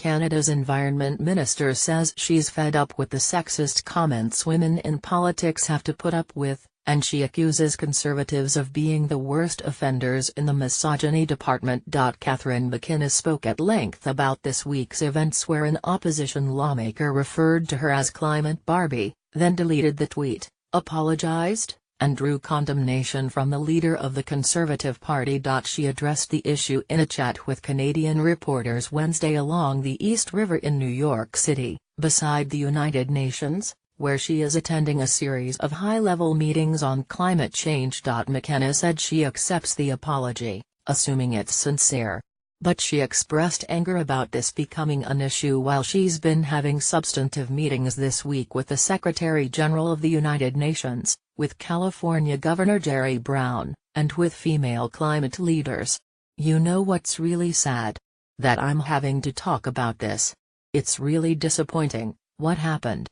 Canada's Environment Minister says she's fed up with the sexist comments women in politics have to put up with, and she accuses Conservatives of being the worst offenders in the misogyny department. Catherine McKenna spoke at length about this week's events where an opposition lawmaker referred to her as Climate Barbie, then deleted the tweet, apologized, and drew condemnation from the leader of the Conservative Party. She addressed the issue in a chat with Canadian reporters Wednesday along the East River in New York City, beside the United Nations, where she is attending a series of high-level meetings on climate change. McKenna said she accepts the apology, assuming it's sincere. But she expressed anger about this becoming an issue while she's been having substantive meetings this week with the Secretary General of the United Nations, with California Governor Jerry Brown, and with female climate leaders. You know what's really sad? That I'm having to talk about this. It's really disappointing, what happened.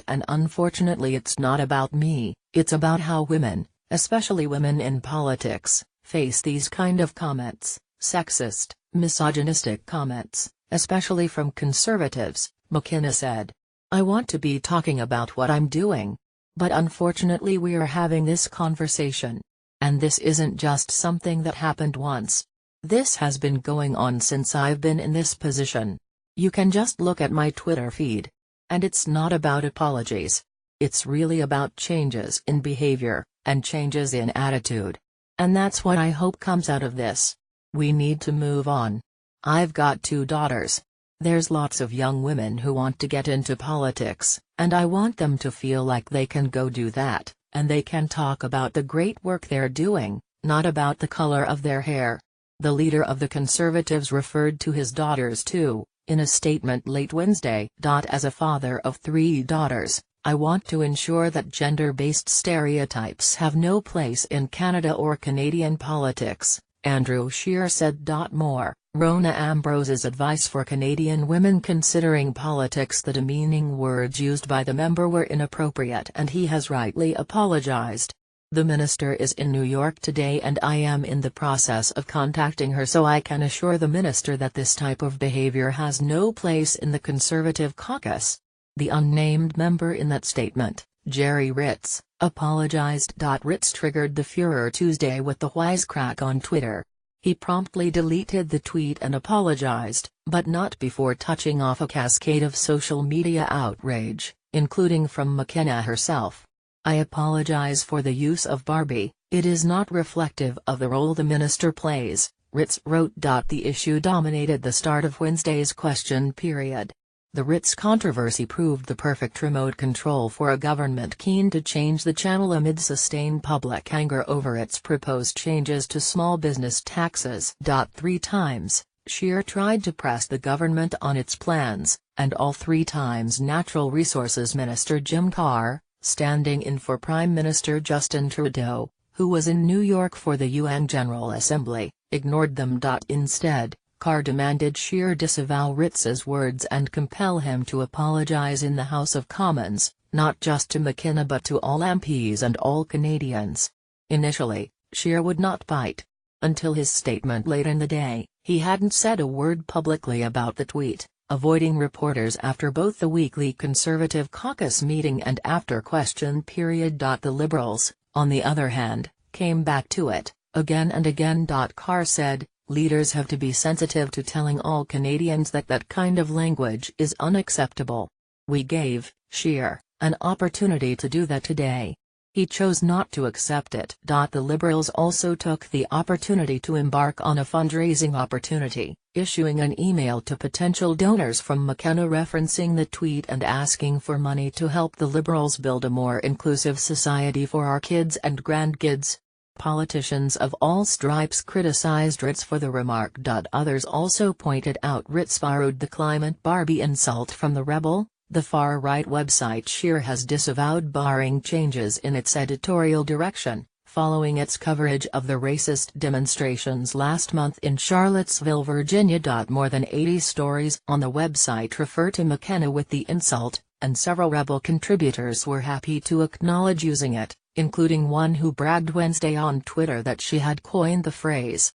And unfortunately it's not about me, it's about how women, especially women in politics, face these kind of comments, sexist, misogynistic comments, especially from Conservatives, McKenna said. I want to be talking about what I'm doing. But unfortunately we are having this conversation. And this isn't just something that happened once. This has been going on since I've been in this position. You can just look at my Twitter feed. And it's not about apologies. It's really about changes in behavior, and changes in attitude. And that's what I hope comes out of this. We need to move on. I've got 2 daughters. There's lots of young women who want to get into politics, and I want them to feel like they can go do that, and they can talk about the great work they're doing, not about the color of their hair. The leader of the Conservatives referred to his daughters too, in a statement late Wednesday. As a father of 3 daughters, I want to ensure that gender-based stereotypes have no place in Canada or Canadian politics, Andrew Scheer said. More, Rona Ambrose's advice for Canadian women considering politics. The demeaning words used by the member were inappropriate and he has rightly apologized. The minister is in New York today and I am in the process of contacting her so I can assure the minister that this type of behavior has no place in the Conservative caucus. The unnamed member in that statement, Jerry Ritz, apologized. Ritz triggered the furor Tuesday with the wisecrack on Twitter. He promptly deleted the tweet and apologized, but not before touching off a cascade of social media outrage, including from McKenna herself. I apologize for the use of Barbie, it is not reflective of the role the minister plays, Ritz wrote. The issue dominated the start of Wednesday's question period. The Ritz controversy proved the perfect remote control for a government keen to change the channel amid sustained public anger over its proposed changes to small business taxes. 3 times, Scheer tried to press the government on its plans, and all 3 times Natural Resources Minister Jim Carr, standing in for Prime Minister Justin Trudeau, who was in New York for the UN General Assembly, ignored them. Instead, Carr demanded Scheer disavow Ritz's words and compel him to apologize in the House of Commons, not just to McKenna but to all MPs and all Canadians. Initially, Scheer would not bite. Until his statement late in the day, he hadn't said a word publicly about the tweet, avoiding reporters after both the weekly Conservative caucus meeting and after question period. The Liberals, on the other hand, came back to it, again and again. Carr said, leaders have to be sensitive to telling all Canadians that that kind of language is unacceptable. We gave Scheer an opportunity to do that today. He chose not to accept it. The Liberals also took the opportunity to embark on a fundraising opportunity, issuing an email to potential donors from McKenna referencing the tweet and asking for money to help the Liberals build a more inclusive society for our kids and grandkids. Politicians of all stripes criticized Ritz for the remark. Others also pointed out Ritz borrowed the Climate Barbie insult from the Rebel, the far-right website Scheer has disavowed barring changes in its editorial direction, following its coverage of the racist demonstrations last month in Charlottesville, Virginia. More than 80 stories on the website refer to McKenna with the insult, and several Rebel contributors were happy to acknowledge using it, including one who bragged Wednesday on Twitter that she had coined the phrase.